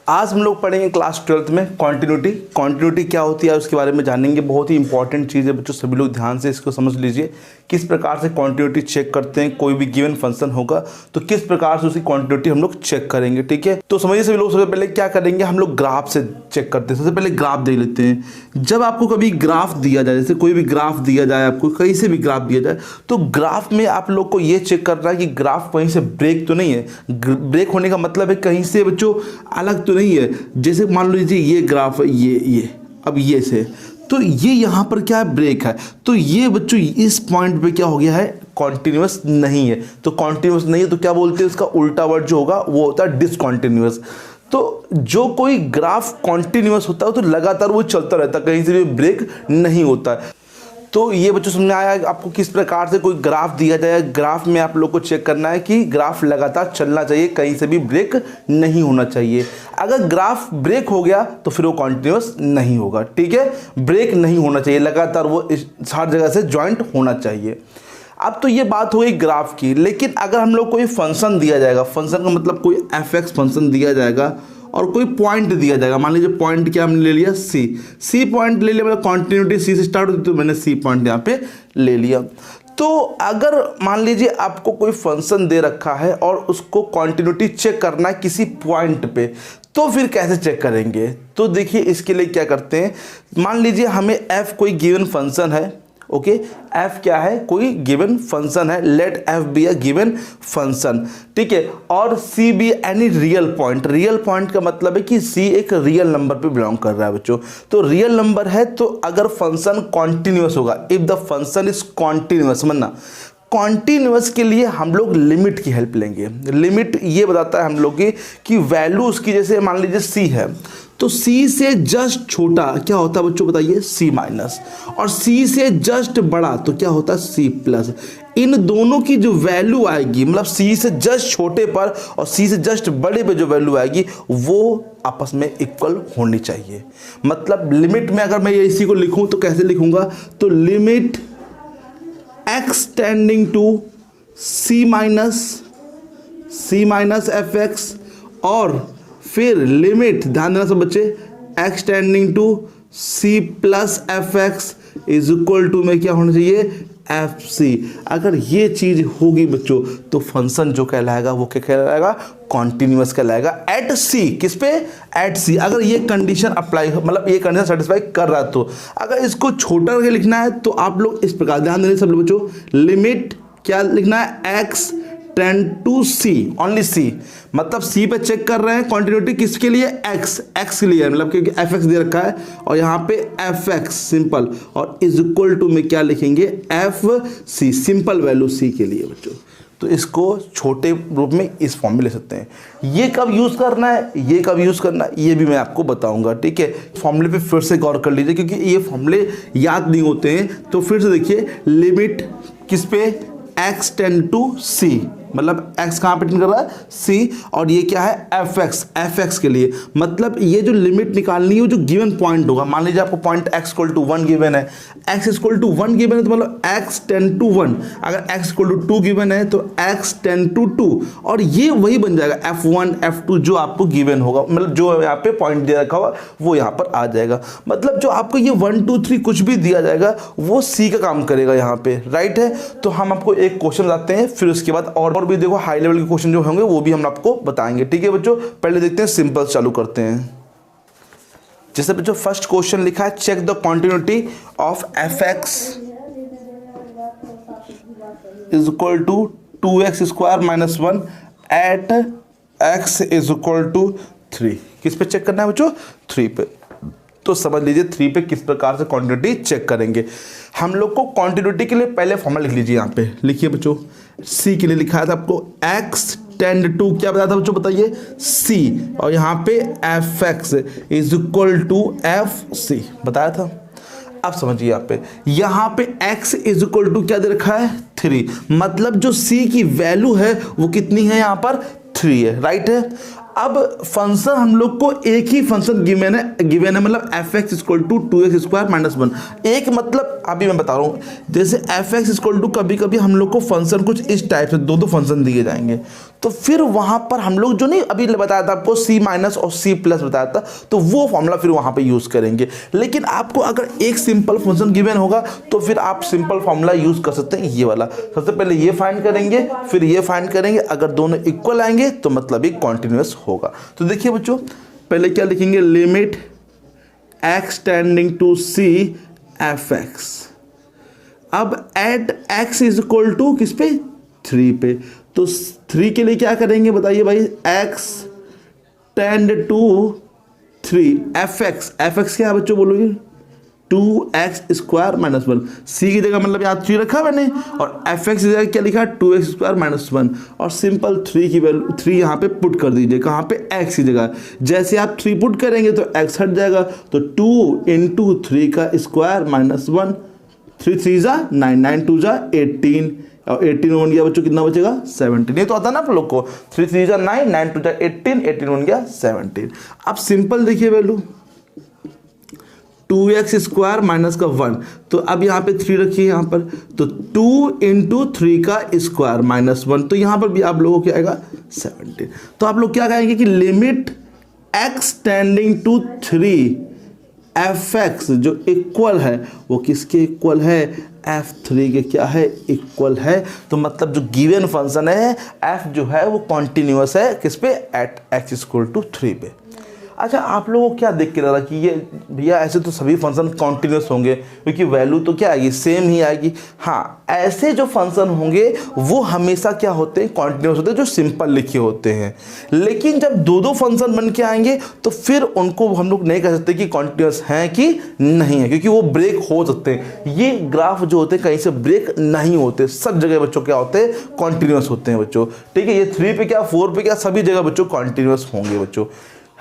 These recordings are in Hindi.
आज हम लोग पढ़ेंगे क्लास 12th में कॉन्टिन्यूटी। कॉन्टिन्यूटी क्या होती है उसके बारे में जानेंगे। बहुत ही इंपॉर्टेंट चीज़ है बच्चों, सभी लोग ध्यान से इसको समझ लीजिए। किस प्रकार से कॉन्टिन्यूटी चेक करते हैं, कोई भी गिवन फंक्शन होगा तो किस प्रकार से उसकी कॉन्टिन्यूटी हम लोग चेक करेंगे, ठीक है। तो समझिए सभी लोग, सबसे पहले क्या करेंगे, हम लोग ग्राफ से चेक करते हैं। सबसे पहले ग्राफ देख लेते हैं। जब आपको कभी ग्राफ दिया जाए, जैसे कोई भी ग्राफ दिया जाए, आपको कहीं से भी ग्राफ दिया जाए, तो ग्राफ में आप लोग को ये चेक करना है कि ग्राफ कहीं से ब्रेक तो नहीं है। ब्रेक होने का मतलब है कहीं से बच्चों अलग तो नहीं है। जैसे मान लीजिए ये ग्राफ है, ये अब ये से, तो ये यहाँ पर क्या है, ब्रेक है। तो ये बच्चों इस पॉइंट पे क्या हो गया है, कॉन्टिन्यूअस नहीं है। तो कॉन्टिन्यूअस नहीं है तो क्या बोलते हैं, उसका उल्टा वर्ड जो होगा वो होता है डिसकॉन्टिन्यूअस। तो जो कोई ग्राफ कॉन्टिन्यूअस होता है तो लगातार वो चलता रहता है, कहीं से भी ब्रेक नहीं होता है। तो ये बच्चों समझ में आया आपको किस प्रकार से कोई ग्राफ दिया जाए, ग्राफ में आप लोग को चेक करना है कि ग्राफ लगातार चलना चाहिए, कहीं से भी ब्रेक नहीं होना चाहिए। अगर ग्राफ ब्रेक हो गया तो फिर वो कॉन्टिन्यूअस नहीं होगा, ठीक है। ब्रेक नहीं होना चाहिए, लगातार वो हर जगह से जॉइंट होना चाहिए। अब तो ये बात हो गई ग्राफ की, लेकिन अगर हम लोग कोई फंक्शन दिया जाएगा, फंक्शन का मतलब कोई एफ फंक्शन दिया जाएगा और कोई पॉइंट दिया जाएगा। मान लीजिए पॉइंट क्या हमने ले लिया, सी पॉइंट ले लिया, मतलब कॉन्टिन्यूटी सी से स्टार्ट होती, तो मैंने सी पॉइंट यहाँ पे ले लिया। तो अगर मान लीजिए आपको कोई फंक्शन दे रखा है और उसको कॉन्टिन्यूटी चेक करना है किसी पॉइंट पे, तो फिर कैसे चेक करेंगे। तो देखिए इसके लिए क्या करते हैं, मान लीजिए हमें एफ कोई गिवन फंक्शन है, ओके। एफ क्या है, कोई गिवन फंक्शन है, let f be a given function, ठीक है। और c be any real point. Real point का मतलब है कि सी एक रियल नंबर पे बिलोंग कर रहा है बच्चों। तो रियल नंबर है तो अगर फंक्शन कॉन्टिन्यूअस होगा, if the function is continuous, समझना कॉन्टिन्यूअस के लिए हम लोग लिमिट की हेल्प लेंगे। लिमिट ये बताता है हम लोग कि वैल्यू उसकी, जैसे मान लीजिए सी है तो सी से जस्ट छोटा क्या होता है बच्चों बताइए, सी माइनस, और सी से जस्ट बड़ा तो क्या होता है, सी प्लस। इन दोनों की जो वैल्यू आएगी, मतलब सी से जस्ट छोटे पर और सी से जस्ट बड़े पे जो वैल्यू आएगी वो आपस में इक्वल होनी चाहिए। मतलब लिमिट में अगर मैं ये इसी को लिखूं तो कैसे लिखूंगा, तो limit x tending to c minus f x, और फिर लिमिट ध्यान देना सब बच्चे, x tending to c plus f x is equal to में क्या होना चाहिए, एफ सी। अगर ये चीज होगी बच्चों तो फंक्शन जो कहलाएगा वो क्या कहलाएगा, कॉन्टिन्यूअस कहलाएगा एट सी। किस पे, एट सी। अगर ये कंडीशन अप्लाई, मतलब ये कंडीशन सेटिस्फाई कर रहा है तो अगर इसको छोटा करके लिखना है तो आप लोग इस प्रकार ध्यान देंगे सब लोग बच्चों, लिमिट क्या लिखना है, x tend to c, only c, मतलब सी पे चेक कर रहे हैं कॉन्टिन्यूटी किसके लिए, एक्स के लिए, मतलब क्योंकि एफ एक्स दे रखा है और यहाँ पे एफ एक्स सिंपल, और इज इक्वल टू में क्या लिखेंगे, F C, simple value C के लिए बच्चों। तो इसको छोटे रूप में इस फॉर्म में ले सकते हैं। ये कब यूज करना है, ये कब यूज करना है, ये भी मैं आपको बताऊंगा, ठीक है। फॉर्मूले पे फिर से गौर कर लीजिए क्योंकि ये फॉर्मूले याद नहीं होते हैं। तो फिर से देखिए, लिमिट किस पे, x टेंड टू c, मतलब x कहाँ पे टेंड कर रहा है, c, और ये क्या है, एफ एक्स के लिए। मतलब ये जो लिमिट निकालनी है वो जो गिवन पॉइंट होगा, मान लीजिए आपको point x equal to 1 given है, x इक्वल टू 1 गिवन है तो मतलब x टेंड टू 1, अगर x इक्वल टू 2 गिवन है तो x टेंड टू 2, और ये वही बन जाएगा f1 f2 जो आपको गिवन होगा, मतलब जो यहाँ पे पॉइंट दे रखा होगा वो यहाँ पर आ जाएगा। मतलब जो आपको ये 1 2 3 कुछ भी दिया जाएगा वो c का काम करेगा यहाँ पे, राइट है। तो हम आपको एक क्वेश्चन बताते हैं, फिर उसके बाद और भी देखो हाई लेवल के क्वेश्चन जो होंगे वो भी हम आपको बताएंगे, ठीक है बच्चों। पहले देखते हैं सिंपल, चालू करते हैं। जैसे बच्चों फर्स्ट क्वेश्चन लिखा है, check the continuity of f x is equal to 2x square minus 1 at x is equal to 3। किस पे चेक करना है बच्चों, 3 पे। तो समझ लीजिए 3 पे किस प्रकार से कॉन्टिन्यूटी चेक करेंगे। हम लोग को कॉन्टिन्यूटी के लिए पहले फॉर्मूला लिख लीजिए, यहाँ पे लिखिए बच्चों, c के लिए लिखा था आपको x टेंड टू क्या बताया था बच्चों बताइए, c, और यहाँ पे f x is equal to f c बताया था। अब समझिए यहाँ पे x इज इक्वल टू क्या दे रखा है, 3, मतलब जो c की वैल्यू है वो कितनी है, यहाँ पर 3 है, राइट है। अब फंक्शन हम लोग को एक ही फंक्शन गिवन है मतलब f x equal to 2x square minus 1। एक मतलब अभी मैं बता रहा हूँ, जैसे एफ एक्स इक्वल टू कभी कभी हम लोग को फंक्शन कुछ इस टाइप से दो फंक्शन दिए जाएंगे, तो फिर वहाँ पर हम लोग जो नहीं अभी बताया था आपको C माइनस और C प्लस बताया था, तो वो फॉर्मूला फिर वहाँ पे यूज़ करेंगे। लेकिन आपको अगर एक सिंपल फंक्शन गिवन होगा तो फिर आप सिंपल फॉर्मूला यूज़ कर सकते हैं, ये वाला। सबसे पहले ये फाइंड करेंगे, फिर ये फाइंड करेंगे, अगर दोनों इक्वल आएंगे तो मतलब ये कॉन्टिन्यूस होगा। तो देखिए बच्चों, पहले क्या लिखेंगे, limit x tending to C fx। अब at x is equal to किस पे, 3 पे। तो 3 के लिए क्या करेंगे बताइए भाई, x टेंड टू 3 fx क्या है बच्चों बोलोगे, 2x स्क्वायर माइनस 1। c की जगह मतलब यहाँ 3 रखा मैंने, और fx की जगह क्या लिखा, 2x स्क्वायर माइनस 1। और सिंपल 3 की वैल्यू 3 यहाँ पे पुट कर दीजिए, कहाँ पे, x की जगह। जैसे आप 3 पुट करेंगे तो x हट जाएगा, तो 2 इंटू 3 का स्क्वायर माइनस 1, 3 3 जा 9, 9 2 जा 18, और 18 बन गया बच्चों, कितना बचेगा, 17। ये तो आता ना आप लोग को, 3 3 जा 9, 9 2 जा 18, 18 बन गया 17। अब सिंपल देखिए वैल्यू, 2x स्क्वायर माइनस का 1, तो अब यहाँ पे 3 रखिए यहाँ पर, तो 2 इंटू 3 का स्क्वायर माइनस 1, तो यहाँ पर भी आप लोगों को क्या आएगा, 17। तो आप लोग क्या कहेंगे कि limit x tending to 3 fx जो इक्वल है वो किसके इक्वल है, f3 के क्या है, इक्वल है। तो मतलब जो गिवन फंक्शन है f जो है वो कॉन्टिन्यूस है किस पे, एट x इक्वल टू 3 पे। अच्छा, आप लोगों को क्या देख के लगा कि ये भैया ऐसे तो सभी फंक्शन कॉन्टिन्यूस होंगे, क्योंकि वैल्यू तो क्या आएगी, सेम ही आएगी। हाँ, ऐसे जो फंक्शन होंगे वो हमेशा क्या होते हैं, कॉन्टिन्यूस होते हैं, जो सिंपल लिखे होते हैं। लेकिन जब दो दो फंक्शन बन के आएंगे तो फिर उनको हम लोग नहीं कह सकते कि कॉन्टिन्यूस हैं कि नहीं है, क्योंकि वो ब्रेक हो सकते हैं। ये ग्राफ जो होते हैं कहीं से ब्रेक नहीं होते, सब जगह बच्चों क्या होते हैं, कॉन्टिन्यूस होते हैं बच्चों। ठीक है, ये 3 पे क्या, 4 पे क्या, सभी जगह बच्चों कॉन्टिन्यूस होंगे बच्चों,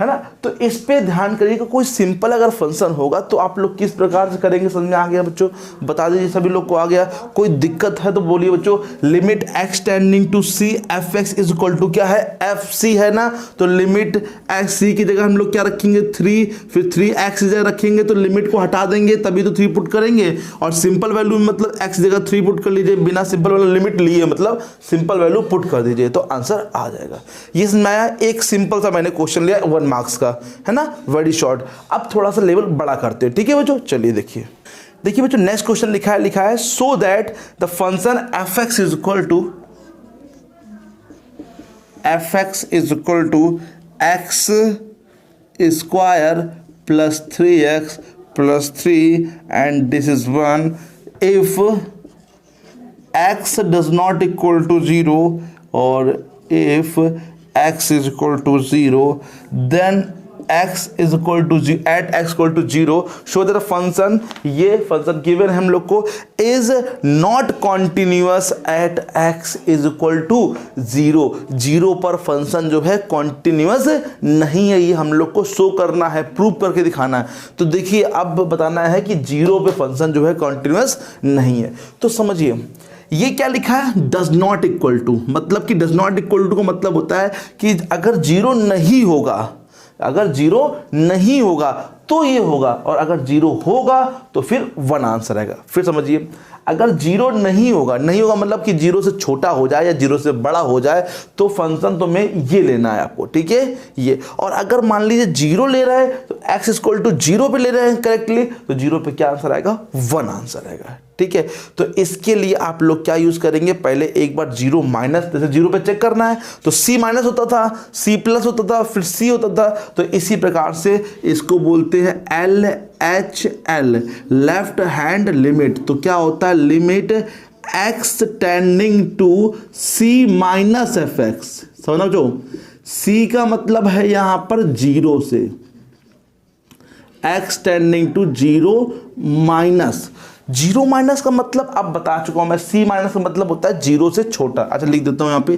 है ना। तो इस पे ध्यान करिएगा, कोई सिंपल अगर फंक्शन होगा तो आप लोग किस प्रकार से करेंगे, समझ में आ गया बच्चों, बता दीजिए सभी लोग को आ गया। कोई दिक्कत है तो बोलिए बच्चों। Limit x tending to c fx is equal to क्या है, fc है ना। तो लिमिट x c की जगह हम लोग क्या रखेंगे, 3, फिर 3x की जगह रखेंगे, तो लिमिट को हटा देंगे तभी तो 3 पुट करेंगे। और सिंपल वैल्यू मतलब x जगह 3 पुट कर लीजिए, बिना सिंपल वाला लिमिट लिए मतलब सिंपल वैल्यू पुट कर दीजिए, तो आंसर आ जाएगा। ये समझ में आया, एक सिंपल सा मैंने क्वेश्चन लिया 1 मार्क्स का, है ना, वेरी शॉर्ट। अब थोड़ा सा लेवल बड़ा करते हैं, ठीक है बच्चों। चलिए देखिए बच्चों, नेक्स्ट क्वेश्चन लिखा है so that the function fx is equal to x square plus 3x plus 3 and this is 1 if x does not equal to 0 और if x is equal to 0 then x is equal to at x equal to 0 show that the function, ये फंक्शन गिवन है हम लोग को, is not continuous at x is equal to 0। 0 पर फंक्शन जो है कॉन्टिन्यूस नहीं है, ये हम लोग को शो करना है, प्रूव करके दिखाना है। तो देखिए अब बताना है कि 0 पे फंक्शन जो है कॉन्टिन्यूस नहीं है। तो समझिए ये क्या लिखा है, डज नॉट इक्वल टू, मतलब कि डज नॉट इक्वल टू का मतलब होता है कि अगर 0 नहीं होगा, अगर 0 नहीं होगा तो ये होगा, और अगर 0 होगा तो फिर 1 आंसर आएगा। फिर समझिए, अगर 0 नहीं होगा मतलब कि 0 से छोटा हो जाए या 0 से बड़ा हो जाए तो फंक्शन तो में ये लेना है आपको, ठीक है ये। और अगर मान लीजिए 0 ले रहा है तो x इक्वल टू 0 पे ले रहे हैं करेक्टली, तो 0 पे क्या आंसर आएगा, 1 आंसर आएगा, ठीक है। तो इसके लिए आप लोग क्या यूज करेंगे, पहले एक बार 0 माइनस, जैसे 0 पे चेक करना है तो c माइनस होता था, c प्लस होता था, फिर c होता था। तो इसी प्रकार से इसको बोलते हैं LHL, लेफ्ट हैंड लिमिट। तो क्या होता है, limit x tending to c minus fx, समझो जो c का मतलब है यहां पर 0 से, x tending to 0 minus, 0 minus का मतलब अब बता चुका हूं मैं, c माइनस का मतलब होता है 0 से छोटा। अच्छा लिख देता हूं यहां पे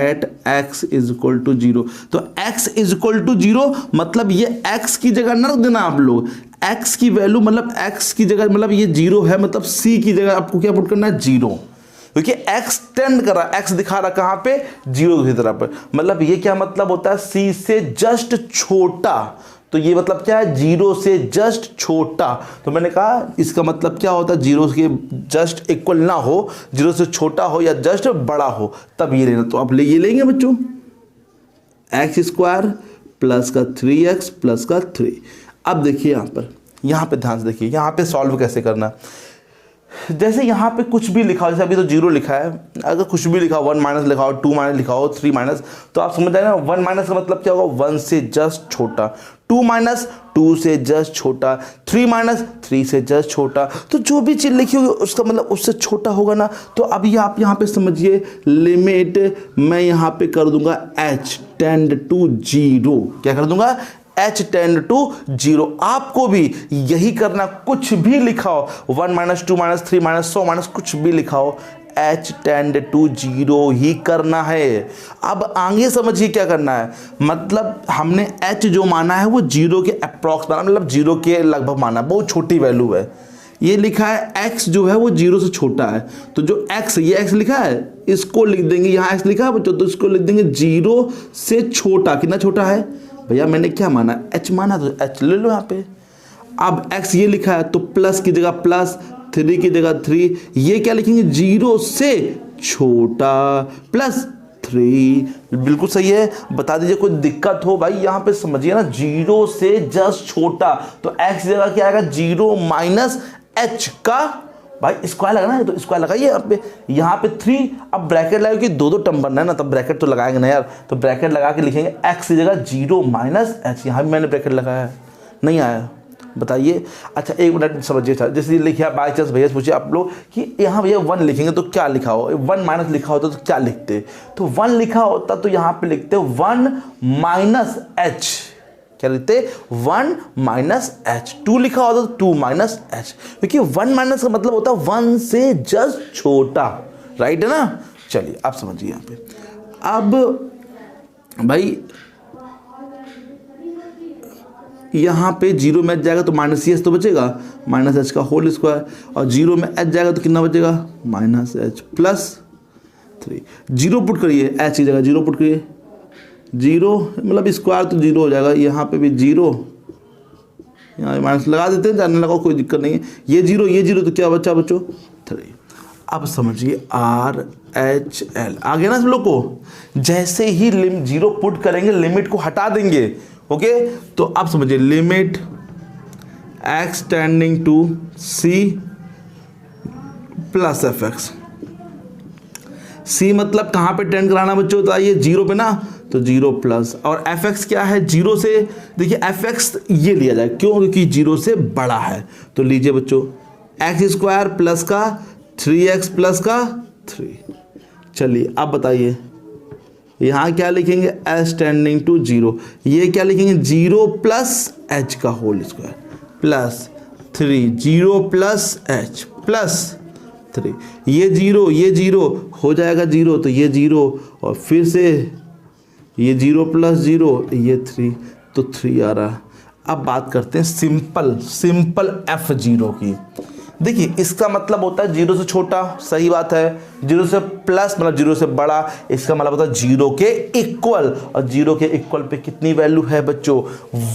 at x is equal to 0। तो x इज इक्वल टू 0 मतलब ये x की जगह न रख देना आप लोग, x की वैल्यू मतलब x की जगह मतलब ये 0 है, मतलब c की जगह आपको क्या पुट करना है, 0, क्योंकि x टेंड कर रहा है, x दिखा रहा कहां पे, 0 की तरफ। मतलब ये क्या मतलब होता है, c से जस्ट छोटा, तो ये मतलब क्या है, 0 से जस्ट छोटा। तो मैंने कहा इसका मतलब क्या होता है, 0 के जस्ट इक्वल ना हो, 0 से छोटा हो या जस्ट बड़ा हो, तब ये लेना। तो अब ये लेंगे बच्चों, एक्स स्क्वायर प्लस का 3x प्लस का 3। अब देखिए यहाँ पे ध्यान से देखिए, यहाँ पे सॉल्व कैसे करना। जैसे यहाँ पे कुछ भी लिखा हो, जैसे अभी तो 0 लिखा है, अगर कुछ भी लिखा हो, 1 माइनस लिखा हो, 2 माइनस लिखा हो, 3 माइनस, तो आप समझ जाएगा 1 माइनस का मतलब क्या होगा, 1 से जस्ट छोटा, 2 माइनस 2 से जस्ट छोटा, 3 माइनस 3 से जस्ट छोटा। तो जो भी चीज़ लिखी होगी उसका मतलब उससे छोटा होगा ना। तो अभी आप यहाँ पे समझिए, लिमिट मैं यहाँ पे कर दूंगा h टेंड टू 0। क्या कर दूंगा, h टेंड टू 0। आपको भी यही करना, कुछ भी लिखा हो, 1 माइनस 2 माइनस 3 माइनस 100 माइनस कुछ भी लिखा हो, h टेंड टू 0 ही करना है। अब आगे समझिए क्या करना है, मतलब हमने h जो माना है वो 0 के अप्रॉक्स माना, मतलब 0 के लगभग माना, बहुत छोटी वैल्यू है। ये लिखा है x जो है वो 0 से छोटा है, तो जो x, ये x लिखा है, इसको लिख देंगे, यहाँ x लिखा है बच्चों, तो इसको लिख देंगे 0 से छोटा। कितना छोटा है भैया, मैंने क्या माना, h माना, तो h ले लो यहाँ पे। अब x ये लिखा है, तो प्लस की जगह प्लस, 3 की जगह 3, ये क्या लिखेंगे, 0 से छोटा प्लस 3। बिल्कुल सही है। बता दीजिए कोई दिक्कत हो भाई, यहाँ पे समझिए ना, 0 से जस्ट छोटा, तो x जगह क्या आएगा, 0 माइनस h का भाई स्क्वायर लगाना है, तो स्क्वायर लगाइए यहाँ पे 3। अब ब्रैकेट लगाओ कि दो टर्म बनना है ना, तब ब्रैकेट तो लगाएंगे ना यार, तो ब्रैकेट लगा के लिखेंगे x की जगह 0 माइनस h। यहाँ भी मैंने ब्रैकेट लगाया है, नहीं आया, बताइए। अच्छा एक मिनट समझिए, जैसे लिखिए बाई चांस भैया पूछिए आप लोग कि यहाँ भैया 1 लिखेंगे तो क्या लिखा हो, 1 माइनस लिखा होता तो क्या लिखते, तो 1 लिखा होता तो यहाँ पे लिखते 1 माइनस h। क्या लिखते, 1 माइनस h। 2 लिखा होता तो 2 माइनस h, क्योंकि 1 माइनस का मतलब होता है 1 से जस्ट छोटा, राइट है ना। चलिए आप समझिए यहाँ पे। अब भाई यहाँ पे 0 में h जाएगा तो माइनस h तो बचेगा, माइनस h का होल स्क्वायर, और 0 में h जाएगा तो कितना बचेगा, माइनस h प्लस 3। 0 पुट करिए, h की जगह 0 पुट करिए, 0 मतलब स्क्वायर तो 0 हो जाएगा, यहाँ पे भी 0, यहाँ माइनस लगा देते हैं, जानने लगाओ कोई दिक्कत नहीं है। ये 0 तो क्या बचा बच्चों, 3। अब समझिए R H L आ गया ना सब लोग को। जैसे ही 0 पुट करेंगे लिमिट को हटा देंगे, ओके। तो अब समझिए limit x tending to c plus fx। c मतलब कहाँ पे टेंड कराना बच्चों, तो आइए 0 पे ना, तो 0 प्लस, और fx क्या है, 0 से, देखिए fx ये लिया जाए, क्यों, क्योंकि 0 से बड़ा है। तो लीजिए बच्चों x स्क्वायर प्लस का 3x प्लस का 3। चलिए अब बताइए यहाँ क्या लिखेंगे, h टेंडिंग टू 0, ये क्या लिखेंगे, 0 प्लस h का whole square plus 3, 0 plus h plus 3, ये 0 हो जाएगा 0, तो ये 0, और फिर से ये 0 प्लस 0, ये 3, तो 3 आ रहा है। अब बात करते हैं सिंपल f0 की। देखिए इसका मतलब होता है 0 से छोटा, सही बात है, 0 से प्लस मतलब 0 से बड़ा, इसका मतलब होता है 0 के इक्वल, और 0 के इक्वल पे कितनी वैल्यू है बच्चों,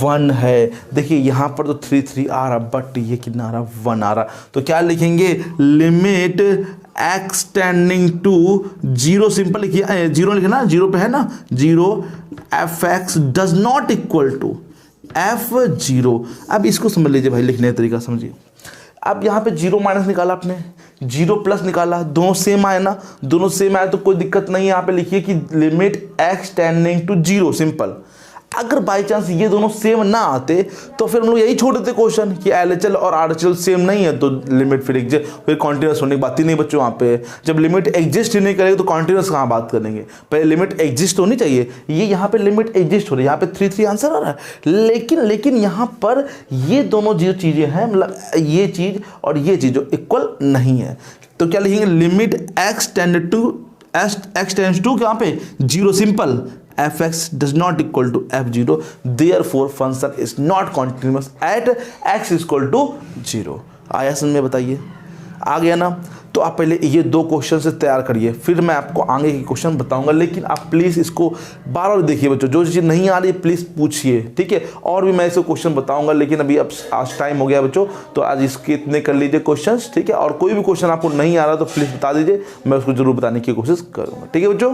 1 है। देखिए यहाँ पर तो 3 आ रहा, बट ये कितना आ रहा, 1 आ रहा। तो क्या लिखेंगे, limit x tending to 0, simple लिखिए, 0 लिखे ना, 0 पे है ना, 0 fx does not equal to f0। अब इसको समझ लीजिए भाई, लिखने का तरीका समझिए। अब यहाँ पे 0 माइनस निकाला आपने, 0 प्लस निकाला, दोनों सेम आए ना, दोनों सेम आए तो कोई दिक्कत नहीं है। यहाँ पे लिखिए कि limit x tending to 0, simple. अगर बाई चांस ये दोनों सेम ना आते तो फिर हम लोग यही छोड़ देते क्वेश्चन कि LHL और RHL सेम नहीं है, तो लिमिट फिर कॉन्टिन्यूस होने की बात ही नहीं बच्चों। वहाँ पे जब लिमिट एग्जिस्ट ही नहीं करेगी तो कॉन्टिन्यूस कहाँ बात करेंगे, पहले लिमिट एग्जिस्ट होनी चाहिए। ये यहाँ पे लिमिट एग्जिस्ट हो रही है, यहाँ पे 3 आंसर आ रहा है। लेकिन यहाँ पर ये दोनों जो चीज़ें हैं, मतलब ये चीज़ और ये चीज़ जो इक्वल नहीं है, तो क्या लिखेंगे, लिमिट x टेंड्स टू यहाँ पे 0, simple, fx does not equal to f0, therefore function is not continuous at x equal to 0। आया समझ में, बताइए, आ गया ना। तो आप पहले ये 2 क्वेश्चन से तैयार करिए, फिर मैं आपको आगे के क्वेश्चन बताऊंगा। लेकिन आप प्लीज़ इसको बार बार देखिए बच्चों, जो चीज़ नहीं आ रही है प्लीज़ पूछिए, ठीक है। और भी मैं इसको क्वेश्चन बताऊंगा, लेकिन अभी अब आज टाइम हो गया बच्चों, तो आज इसके इतने कर लीजिए क्वेश्चन, ठीक है। और कोई भी क्वेश्चन आपको नहीं आ रहा तो प्लीज़ बता दीजिए, मैं उसको जरूर बताने की कोशिश करूँगा, ठीक है बच्चों।